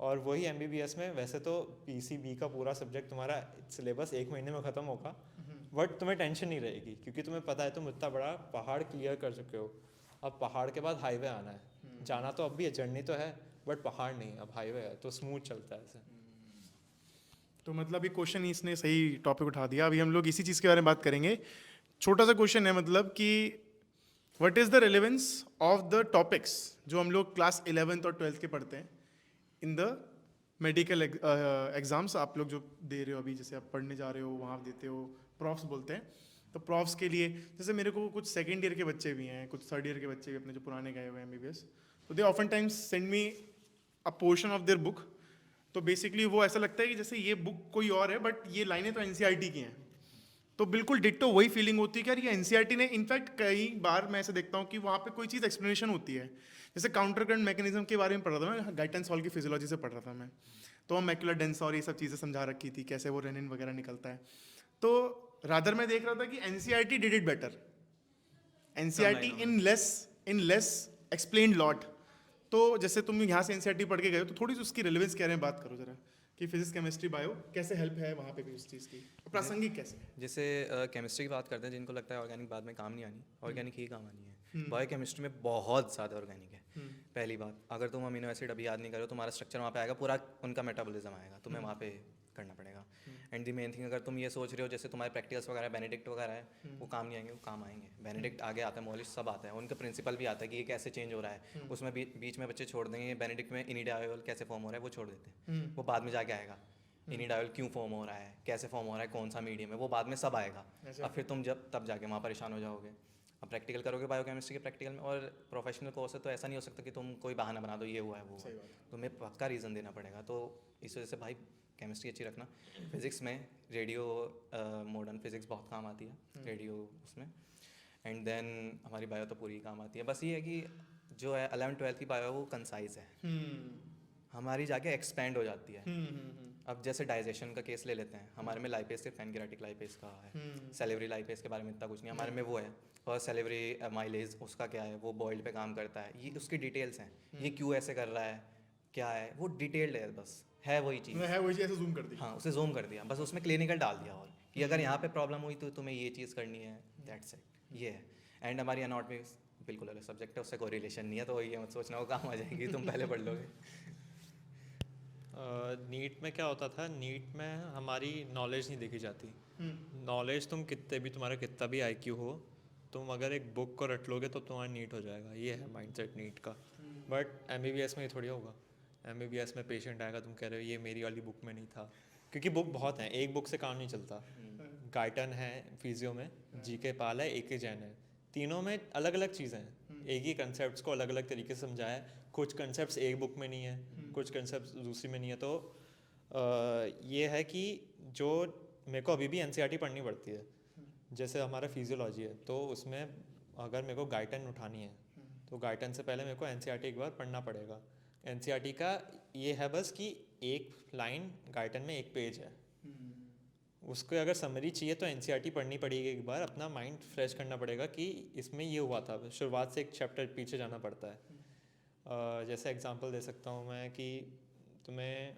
और वही एमबीबीएस में वैसे तो पीसीबी का पूरा सब्जेक्ट तुम्हारा सिलेबस 1 महीने में ख़त्म होगा, बट तुम्हें टेंशन नहीं रहेगी, क्योंकि तुम्हें पता है तुम इतना बड़ा पहाड़ क्लियर कर चुके हो। अब पहाड़ के बाद हाईवे आना है, जाना तो अब भी है, जर्नी तो है, बट पहाड़ नहीं, अब हाईवे है, तो स्मूथ चलता है ऐसे। तो मतलब ये क्वेश्चन इसने सही टॉपिक उठा दिया। अभी हम लोग इसी चीज़ के बारे में बात करेंगे। छोटा सा क्वेश्चन है, मतलब कि what is the relevance of the topics जो हम लोग क्लास 11th और 12th के पढ़ते हैं इन द मेडिकल एग्जाम्स। आप लोग जो दे रहे हो अभी, जैसे आप पढ़ने जा रहे हो वहाँ देते हो, प्रॉफ्स बोलते हैं, तो प्रॉफ्स के लिए जैसे मेरे को कुछ सेकेंड ईयर के बच्चे भी हैं, कुछ थर्ड ईयर के बच्चे भी अपने जो पुराने गए हुए हैं एमबीबीएस, तो they often times send me a portion of their book. तो बेसिकली वो ऐसा लगता है कि जैसे ये बुक कोई और है, बट ये लाइनें तो एनसीईआरटी की हैं। तो बिल्कुल डिट्टो वही फीलिंग होती है कि यार ये एनसीईआरटी ने, इनफैक्ट कई बार मैं ऐसे देखता हूँ कि वहाँ पे कोई चीज़ एक्सप्लेनेशन होती है। जैसे काउंटर करंट मैकेनिज्म के बारे में पढ़ रहा था मैं, गाइटेंस हॉल की फिजियोलॉजी से पढ़ रहा था मैं, तो हम मैक्युलर डेंस और ये सब चीज़ें समझा रखी थी, कैसे वो रेनिन वगैरह निकलता है। तो रादर मैं देख रहा था कि NCERT did it better, NCERT in less explained lot. तो जैसे तुम यहाँ से एनसीईआरटी पढ़ के गए हो, तो थोड़ी सी उसकी रिलेवेंस के बारे में बात करो जरा, कि फिजिक्स केमिस्ट्री बायो कैसे हेल्प है वहाँ पे भी उस चीज़ की, प्रासंगिक कैसे है। जैसे केमिस्ट्री की बात करते हैं, जिनको लगता है ऑर्गेनिक बाद में काम नहीं आनी, ऑर्गेनिक ही काम आनी है। बायो केमिस्ट्री में बहुत ज़्यादा ऑर्गेनिक है। पहली बात, अगर तुम अमीनो एसिड अभी याद नहीं करो, तुम्हारा स्ट्रक्चर वहाँ पे आएगा, पूरा उनका मेटाबॉलिज्म आएगा, तुम्हें वहाँ पे करना पड़ेगा। एंड दी मेन थिंग, अगर तुम ये सोच रहे हो जैसे तुम्हारे प्रैक्टिकल्स वगैरह बेनेडिक्ट वगैरह है, वो काम नहीं आएंगे, वो काम आएंगे। बेनेडिक्ट आगे आता है, मॉलिश सब आता है, उनका प्रिंसिपल भी आता है कि ये कैसे चेंज हो रहा है। उसमें बीच में बच्चे छोड़ देंगे, बेनेडिक्ट में इनिडायोल कैसे फॉर्म हो रहा है वो छोड़ देते हैं, वो बाद में जाके आएगा। इनिडायोल क्यों फॉर्म हो रहा है, कैसे फॉर्म हो रहा है, कौन सा मीडियम है, वो बाद में सब आएगा। अब फिर तुम जब तब जाके वहाँ परेशान हो जाओगे। अब प्रैक्टिकल करोगे बायोकेमिस्ट्री के प्रैक्टिकल में, और प्रोफेशनल कोर्स है, तो ऐसा नहीं हो सकता कि तुम कोई बहाना बना दो ये हुआ है वो हुआ है, तुम्हें पक्का रीज़न देना पड़ेगा। तो इस वजह से भाई केमिस्ट्री अच्छी रखना। फिज़िक्स में रेडियो, मॉडर्न फिज़िक्स बहुत काम आती है रेडियो उसमें। एंड देन हमारी बायो तो पूरी काम आती है। बस ये है कि जो है 11th-12th की बायो वो कंसाइज है, हमारी जाके एक्सपेंड हो जाती है। अब जैसे डाइजेशन का केस ले लेते हैं, हमारे में लाइपेज से पैनक्रियाटिक लाइपेज का है, सेलेवरी लाइपेज के बारे में इतना कुछ नहीं, हमारे में वो है। और सेलेवरी माइलेज उसका क्या है, वो बॉइल्ड पे काम करता है, ये उसकी डिटेल्स हैं, ये क्यों ऐसे कर रहा है, क्या है, वो डिटेल्ड है, बस है वही चीज़। है वही चीज़, ऐसे जूम कर दी। हाँ, उसे जूम कर दिया, बस उसमें क्लिनिकल डाल दिया, और कि अगर यहाँ पे प्रॉब्लम हुई तो तुम्हें ये चीज़ करनी है, दैट्स इट, ये है। एंड हमारी एनाटॉमी बिल्कुल अलग सब्जेक्ट है, उससे कोई रिलेशन नहीं है, तो ये मत सोचना वो काम आ जाएगी, तुम पहले पढ़ लोगे। नीट में क्या होता था, नीट में हमारी नॉलेज नहीं देखी जाती। नॉलेज तुम कितने भी, तुम्हारा कितना भी आईक्यू हो, तुम अगर एक बुक को रट लोगे तो तुम्हारा नीट हो जाएगा, ये है माइंडसेट नीट का। बट एमबीबीएस में ये थोड़ी होगा। एमबीबीएस में पेशेंट आएगा, तुम कह रहे हो ये मेरी वाली बुक में नहीं था, क्योंकि बुक बहुत हैं, एक बुक से काम नहीं चलता। गाइटन है फिजियो में, जीके पाल है, एक ही जैन है, तीनों में अलग अलग चीज़ें हैं, एक ही कंसेप्ट को अलग अलग तरीके से समझाया है। कुछ कंसेप्ट एक बुक में नहीं है, कुछ कंसेप्ट दूसरी में नहीं है। तो ये है कि जो मेरे को अभी भी एनसीईआरटी पढ़नी पड़ती है। जैसे हमारा फिजियोलॉजी है, तो उसमें अगर मेरे को गाइटन उठानी है, तो गाइटन से पहले मेरे को एनसीईआरटी एक बार पढ़ना पड़ेगा। एनसीईआरटी का ये है बस कि एक लाइन गाइटन में एक पेज है, उसको अगर समरी चाहिए तो एनसीईआरटी पढ़नी पड़ेगी एक बार, अपना माइंड फ्रेश करना पड़ेगा कि इसमें ये हुआ था, शुरुआत से एक चैप्टर पीछे जाना पड़ता है। जैसे एग्जांपल दे सकता हूँ मैं कि तुम्हें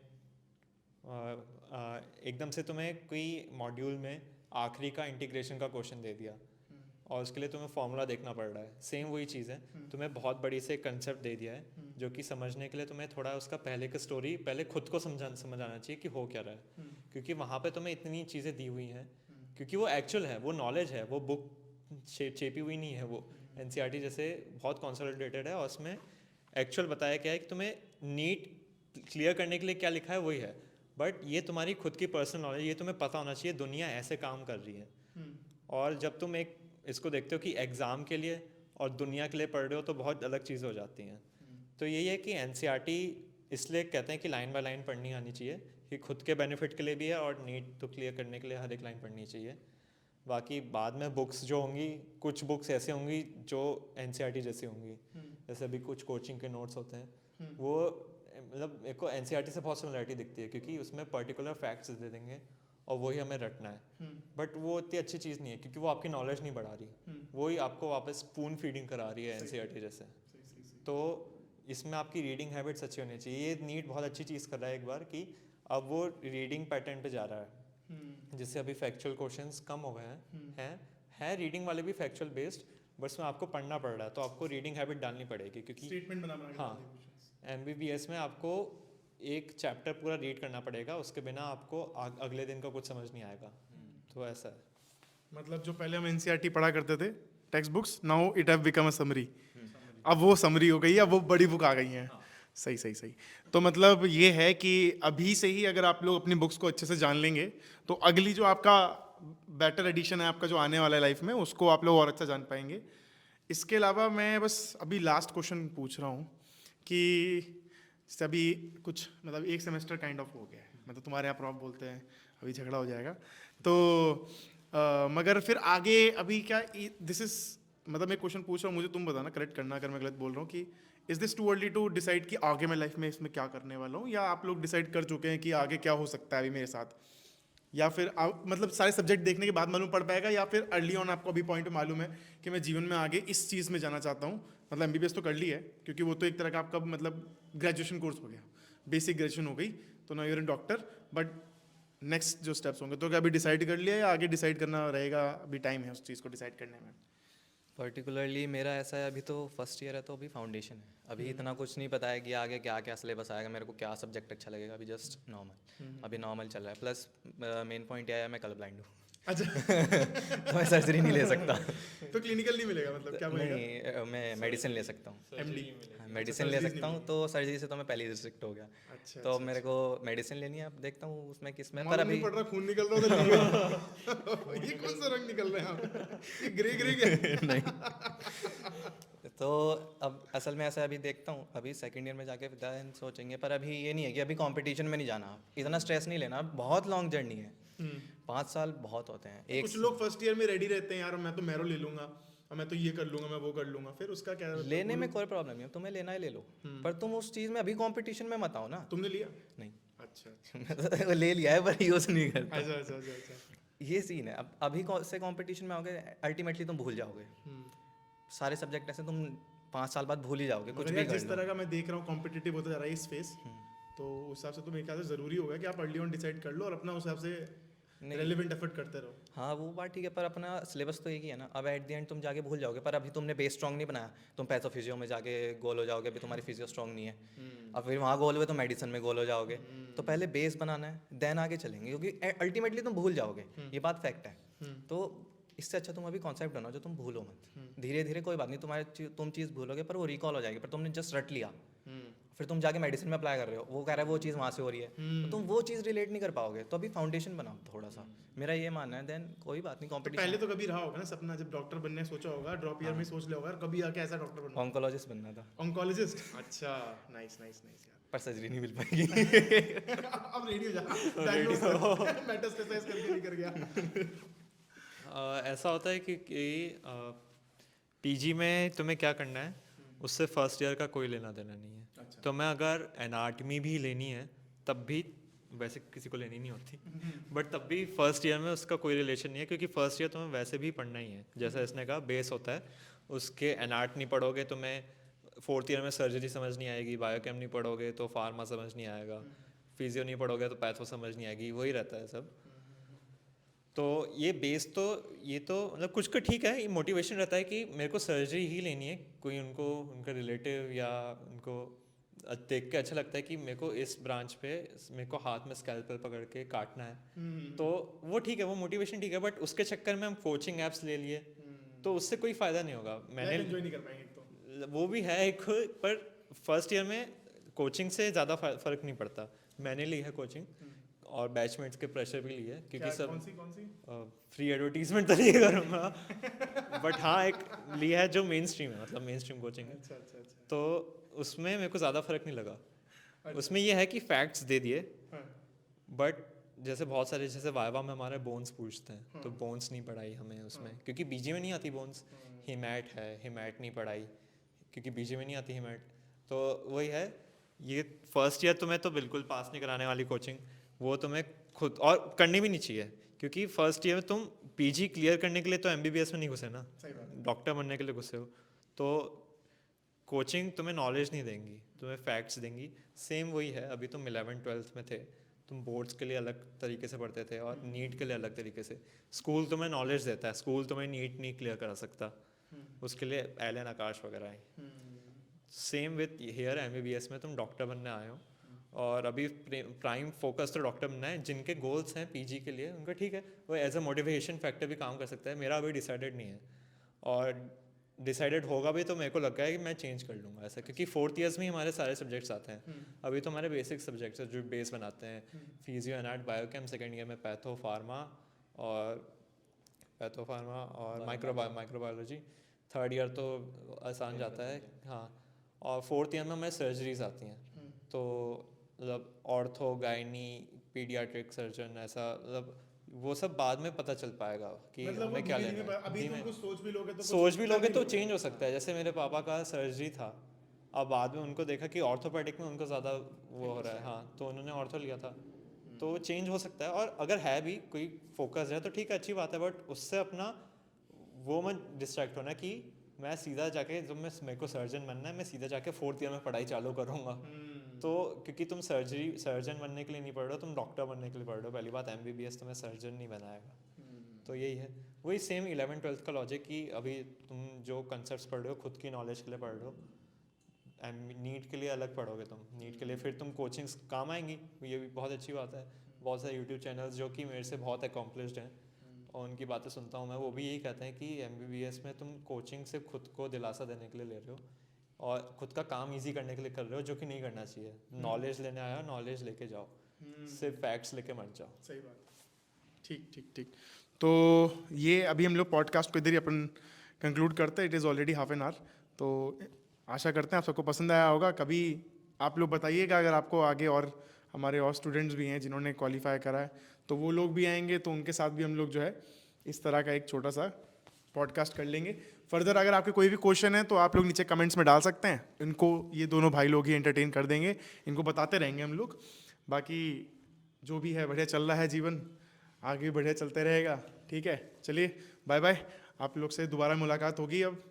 एकदम से तुम्हें कोई मॉड्यूल में आखिरी का इंटीग्रेशन का क्वेश्चन दे दिया, और उसके लिए तुम्हें फॉर्मूला देखना पड़ रहा है। सेम वही चीज़ है, तुम्हें बहुत बड़ी से कंसेप्ट दे दिया है, जो कि समझने के लिए तुम्हें थोड़ा उसका पहले का स्टोरी पहले खुद को समझ आना चाहिए कि हो क्या रहा है, क्योंकि वहाँ पे तुम्हें इतनी चीज़ें दी हुई हैं, क्योंकि वो एक्चुअल है, वो नॉलेज है, वो बुक छेपी हुई नहीं है। वो एनसीईआरटी जैसे बहुत कंसोलिडेटेड है, और उसमें एक्चुअल बताया क्या है कि तुम्हें नीट क्लियर करने के लिए क्या लिखा है वही है, बट ये तुम्हारी खुद की पर्सनल नॉलेज, ये तुम्हें पता होना चाहिए दुनिया ऐसे काम कर रही है। और जब तुम एक इसको देखते हो कि एग्ज़ाम के लिए और दुनिया के लिए पढ़ रहे हो तो बहुत अलग चीज़ें हो जाती हैं। तो यही है कि एनसीईआरटी इसलिए कहते हैं कि लाइन बाय लाइन पढ़नी आनी चाहिए, कि खुद के बेनिफिट के लिए भी है और नीट तो क्लियर करने के लिए हर एक लाइन पढ़नी चाहिए। बाकी बाद में बुक्स जो होंगी, कुछ बुक्स ऐसे होंगी जो एनसीईआरटी जैसी होंगी, जैसे अभी कुछ कोचिंग के नोट्स होते हैं, वो मतलब मेरे को एनसीईआरटी से बहुत सिमिलरिटी दिखती है, क्योंकि उसमें पर्टिकुलर फैक्ट्स दे देंगे और वही हमें रटना है। बट वो इतनी अच्छी चीज़ नहीं है, क्योंकि वो आपकी नॉलेज नहीं बढ़ा रही, वही आपको वापस स्पून फीडिंग करा रही है एनसीईआरटी जैसे। तो इसमें आपकी रीडिंग हैबिट्स अच्छी होनी चाहिए। ये नीट बहुत अच्छी चीज़ कर रहा है एक बार, कि अब वो रीडिंग पैटर्न पे जा रहा है, जिससे अभी फैक्चुअल क्वेश्चंस कम हो गए हैं रीडिंग वाले भी फैक्चुअल बेस्ड, बस में आपको पढ़ना पड़ रहा है, तो आपको रीडिंग हैबिट डालनी पड़ेगी, क्योंकि स्टेटमेंट बना हाँ एमबीबीएस में आपको एक चैप्टर पूरा रीड करना पड़ेगा, उसके बिना आपको अगले दिन का कुछ समझ नहीं आएगा। तो ऐसा है। मतलब जो पहले हम एनसीईआरटी पढ़ा करते थे text books, now it have become a summary. अब वो समरी हो गई है, अब वो बड़ी बुक आ गई हैं। सही सही सही। तो मतलब ये है कि अभी से ही अगर आप लोग अपनी बुक्स को अच्छे से जान लेंगे तो अगली जो आपका बेटर एडिशन है आपका जो आने वाला है लाइफ में, उसको आप लोग और अच्छा जान पाएंगे। इसके अलावा मैं बस अभी लास्ट क्वेश्चन पूछ रहा हूँ कि जैसे अभी कुछ मतलब एक सेमेस्टर काइंड ऑफ हो गया है, मतलब तुम्हारे यहाँ प्रॉप बोलते हैं, अभी झगड़ा हो जाएगा तो मगर फिर आगे अभी क्या दिस इज मतलब मैं क्वेश्चन पूछ रहा हूँ, मुझे तुम बताना, करेक्ट करना अगर मैं गलत बोल रहा हूँ, कि is this too early to decide कि आगे मैं लाइफ में इसमें क्या करने वाला हूँ, या आप लोग डिसाइड कर चुके हैं कि आगे क्या हो सकता है अभी मेरे साथ, या फिर मतलब सारे सब्जेक्ट देखने के बाद मालूम पड़ पाएगा, या फिर अर्ली ऑन आपको अभी पॉइंट मालूम है कि मैं जीवन में आगे इस चीज़ में जाना चाहता हूँ। मतलब एमबीबीएस तो कर ली है, क्योंकि वो तो एक तरह का आपका मतलब ग्रेजुएशन कोर्स हो गया, बेसिक ग्रेजुएशन हो गई, तो now you are in doctor, but next जो स्टेप्स होंगे तो क्या अभी डिसाइड कर लिया या आगे डिसाइड करना रहेगा, अभी टाइम है उस चीज़ को डिसाइड करने में? पर्टिकुलरली मेरा ऐसा है, अभी तो फर्स्ट ईयर है तो अभी फाउंडेशन है, अभी इतना कुछ नहीं पता है कि आगे क्या क्या सिलेबस आएगा, मेरे को क्या सब्जेक्ट अच्छा लगेगा, अभी जस्ट नॉर्मल, अभी नॉर्मल चल रहा है। प्लस मेन पॉइंट यह है मैं कलर ब्लाइंड हूँ। अच्छा तो मैं सर्जरी नहीं ले सकता। तो क्लिनिकल नहीं मिलेगा, मतलब क्या मिलेगा? नहीं, मैं मेडिसिन ले सकता हूँ, एमडी? मेडिसिन ले सकता हूँ, तो सर्जरी से तो मैं पहले ही रिस्ट्रिक्ट हो गया। अच्छा, तो मेरे को मेडिसिन लेनी है, अब देखता हूँ उसमें किस में, पर मालूम अभी नहीं पड़ रहा, खून निकल रहा है ये कौन सा रंग निकल रहा है ये ग्रे ग्रे क्या? नहीं। तो अब असल में ऐसा अभी देखता हूँ, अभी सेकंड ईयर में जाके फिर सोचेंगे, पर अभी ये नहीं है कि अभी कंपटीशन में नहीं जाना, इतना स्ट्रेस नहीं लेना, बहुत लॉन्ग जर्नी है, 5 साल बहुत होते हैं। एक कुछ लोग फर्स्ट ईयर में रेडी रहते हैं, यार मैं तो मैरो ले लूंगा और मैं तो ये कर लूंगा, मैं वो कर लूंगा, फिर उसका क्या है? लेने में कोई प्रॉब्लम नहीं है, तुम्हें लेना है ले लो, पर तुम उस चीज़ में अभी कंपटीशन में मत आओ ना। तुमने लिया? नहीं, अच्छा वो ले लिया है पर यूज़ नहीं करता। अच्छा अच्छा अच्छा अच्छा। ये सीन है। अब अभी से कंपटीशन में आओगे, अल्टीमेटली तुम भूल जाओगे सारे सब्जेक्ट, ऐसे तुम 5 साल बाद भूल ही जाओगे कुछ मगर भी यार कर जिस लो। तरह का मैं देख रहा हूँ कॉम्पिटिटिव होता जा रहा है इस फेस, तो उस हिसाब से तो मेरे ख्याल से जरूरी होगा कि आप अर्ली ऑन डिसाइड कर लो और अपना उस हिसाब से रेलेवेंट एफर्ट करते रहो। हाँ वो बात ठीक है, पर अपना सिलेबस तो एक ही है ना। अब एट द एंड तुम जाके भूल जाओगे, पर अभी तुमने बेस स्ट्रॉन्ग नहीं बनाया, तुम पैथोफिजियो में जाके गोल हो जाओगे, अभी तुम्हारी फिजियो स्ट्रॉन्ग नहीं है, अब फिर वहाँ गोल हुए तो मेडिसिन में गोल हो जाओगे। तो पहले बेस बनाना है, देन आगे चलेंगे, क्योंकि अल्टीमेटली तुम भूल जाओगे, ये बात फैक्ट है। तो इससे अच्छा तुम अभी कॉन्सेप्ट बनाओ जो तुम भूलो मत, धीरे धीरे कोई बात नहीं, तुम चीज़ भूलोगे पर वो रिकॉल हो जाएगी, पर तुमने जस्ट रट लिया, फिर तुम जाके मेडिसिन में अप्लाई कर रहे हो, वो कह रहा है वो चीज़ वहाँ से हो रही है, तो तुम वो चीज़ रिलेट नहीं कर पाओगे। तो अभी फाउंडेशन बनाओ थोड़ा सा, मेरा ये मानना है, देन कोई बात नहीं। तो कॉम्पिटिशन पहले तो कभी रहा होगा ना सपना, जब डॉक्टर बनने सोचा होगा, ड्रॉप ईयर में सोच लिया होगा, कभी आके ऐसा डॉक्टर बनना, ऑन्कोलॉजिस्ट बनना था, ऑन्कोलॉजिस्ट। अच्छा नाइस नाइस नाइस यार। पर सर्जरी नहीं मिल पाएगी। अब रेडी हो जा, डायग्नोस मेटास्टेसाइज करके निकल गया। ऐसा होता है कि पीजी में तुम्हें क्या करना है, उससे फर्स्ट ईयर का कोई लेना देना नहीं है। अच्छा। तो मैं अगर एनाटमी भी लेनी है तब भी, वैसे किसी को लेनी नहीं होती, बट तब भी फर्स्ट ईयर में उसका कोई रिलेशन नहीं है, क्योंकि फर्स्ट ईयर तुम्हें वैसे भी पढ़ना ही है, जैसा इसने कहा बेस होता है, उसके एनाट नहीं पढ़ोगे तुम्हें फोर्थ ईयर में सर्जरी समझ नहीं आएगी, बायोकेम नहीं पढ़ोगे तो फार्मा समझ नहीं आएगा, फिजियो नहीं पढ़ोगे तो पैथो समझ नहीं आएगी, वही रहता है सब। तो ये बेस तो ये तो मतलब कुछ का ठीक है, ये मोटिवेशन रहता है कि मेरे को सर्जरी ही लेनी है, कोई उनको उनका रिलेटिव या उनको देख के अच्छा लगता है कि मेरे को इस ब्रांच पे मेरे को हाथ में स्कैल्पेल पकड़ के काटना है, तो वो ठीक है, वो मोटिवेशन ठीक है। बट उसके चक्कर में हम कोचिंग ऐप्स ले लिए तो उससे कोई फ़ायदा नहीं होगा। मैंने एंजॉय नहीं कर पाएंगे तो वो भी है एक, पर फर्स्ट ईयर में कोचिंग से ज़्यादा फ़र्क नहीं पड़ता। मैंने ली है कोचिंग, और बैचमेट्स के प्रेशर भी लिए क्योंकि क्या, सब कौन सी फ्री एडवर्टीजमेंट तो नहीं करूँगा बट हाँ एक लिया है जो मेन स्ट्रीम है, मतलब मेन स्ट्रीम कोचिंग है। अच्छा तो उसमें मेरे को ज़्यादा फर्क नहीं लगा। उसमें ये है कि फैक्ट्स दे दिए, हाँ। बट जैसे बहुत सारे जैसे वाइवा में हमारे बोन्स पूछते हैं, तो बोन्स नहीं पढ़ाई हमें उसमें क्योंकि बीजी में नहीं आती बोन्स। हिमैट है, हिमैट नहीं पढ़ाई क्योंकि बीजी में नहीं आती हिमैट। तो वही है, ये फर्स्ट ईयर तुम्हें तो बिल्कुल पास नहीं कराने वाली कोचिंग, वो तुम्हें खुद और करनी भी नहीं चाहिए क्योंकि फर्स्ट ईयर में तुम पीजी क्लियर करने के लिए तो एमबीबीएस में नहीं घुसे ना, सही बात है। डॉक्टर बनने के लिए घुसे हो। तो कोचिंग तुम्हें नॉलेज नहीं देंगी, तुम्हें फैक्ट्स देंगी। सेम वही है, अभी तुम 11th-12th में थे, तुम बोर्ड्स के लिए अलग तरीके से पढ़ते थे और नीट के लिए अलग तरीके से। स्कूल तुम्हें नॉलेज देता है, स्कूल तुम्हें नीट नहीं क्लियर करा सकता, उसके लिए एलन आकाश वगैरह है। सेम विथ हेयर एमबीबीएस में तुम डॉक्टर बनने आए हो और अभी प्राइम फोकस तो डॉक्टर बनना है। जिनके गोल्स हैं पीजी के लिए उनका ठीक है, वो एज अ मोटिवेशन फैक्टर भी काम कर सकता है। मेरा अभी डिसाइडेड नहीं है और डिसाइडेड होगा भी तो मेरे को लगा है कि मैं चेंज कर लूँगा ऐसा, क्योंकि 4th ईयर्स में ही हमारे सारे सब्जेक्ट्स आते हैं। अभी तो हमारे बेसिक सब्जेक्ट्स हैं जो बेस बनाते हैं, physio anat biochem. Second year में पैथो फार्मा और माइक्रोबायोलॉजी। थर्ड ईयर तो आसान जाता है, हाँ। और 4th ईयर में हमें सर्जरीज आती हैं, तो मतलब ऑर्थो, गायनी, पीडियाट्रिक सर्जन, ऐसा मतलब वो सब बाद में पता चल पाएगा कि मतलब हमें क्या लेना है। अभी तुम कुछ सोच भी लोगे तो सोच भी लोगे तो चेंज हो सकता है। जैसे मेरे पापा का सर्जरी था, अब बाद में उनको देखा कि ऑर्थोपेडिक में उनको ज़्यादा वो हो रहा है, हाँ, तो उन्होंने ऑर्थो लिया था। तो चेंज हो सकता है, और अगर है भी कोई फोकस है तो ठीक है, अच्छी बात है, बट उससे अपना वो मत डिस्ट्रैक्ट होना कि मैं सीधा जाके जब मेरे को सर्जन बनना है, मैं सीधा जाके 4th ईयर में पढ़ाई चालू करूँगा। तो क्योंकि तुम सर्जन बनने के लिए नहीं पढ़ रहे हो, तुम डॉक्टर बनने के लिए पढ़ रहे हो। पहली बात, एमबीबीएस तुम्हें सर्जन नहीं बनाएगा। तो यही है, वही सेम 11th-12th का लॉजिक कि अभी तुम जो कंसेप्ट्स पढ़ रहे हो खुद की नॉलेज के लिए पढ़ रहे हो, नीट के लिए अलग पढ़ोगे तुम। नीट के लिए फिर तुम कोचिंग्स काम आएंगी, ये भी बहुत अच्छी बात है। बहुत सारे यूट्यूब चैनल्स जो कि मेरे से बहुत अकॉम्प्लिश्ड हैं और उनकी बातें सुनता हूँ मैं, वो भी यही कहते हैं कि एमबीबीएस में तुम कोचिंग से खुद को दिलासा देने के लिए ले रहे हो और खुद का काम इजी करने के लिए कर रहे हो, जो कि नहीं करना चाहिए। नॉलेज लेने आया, नॉलेज लेके जाओ, सिर्फ फैक्ट्स लेके मत जाओ। सही बात। ठीक। तो ये अभी हम लोग पॉडकास्ट को इधर ही अपन कंक्लूड करते हैं। It is already half an hour. तो आशा करते हैं आप सबको पसंद आया होगा। कभी आप लोग बताइएगा अगर आपको आगे और हमारे और स्टूडेंट्स भी हैं जिन्होंने क्वालिफाई करा है, तो वो लोग भी आएंगे, तो उनके साथ भी हम लोग जो है इस तरह का एक छोटा सा पॉडकास्ट कर लेंगे। फर्दर अगर आपके कोई भी क्वेश्चन है तो आप लोग नीचे कमेंट्स में डाल सकते हैं। इनको ये दोनों भाई लोग ही एंटरटेन कर देंगे, इनको बताते रहेंगे हम लोग। बाकी जो भी है बढ़िया चल रहा है जीवन, आगे बढ़िया चलते रहेगा। ठीक है, चलिए बाय बाय। आप लोग से दोबारा मुलाकात होगी अब।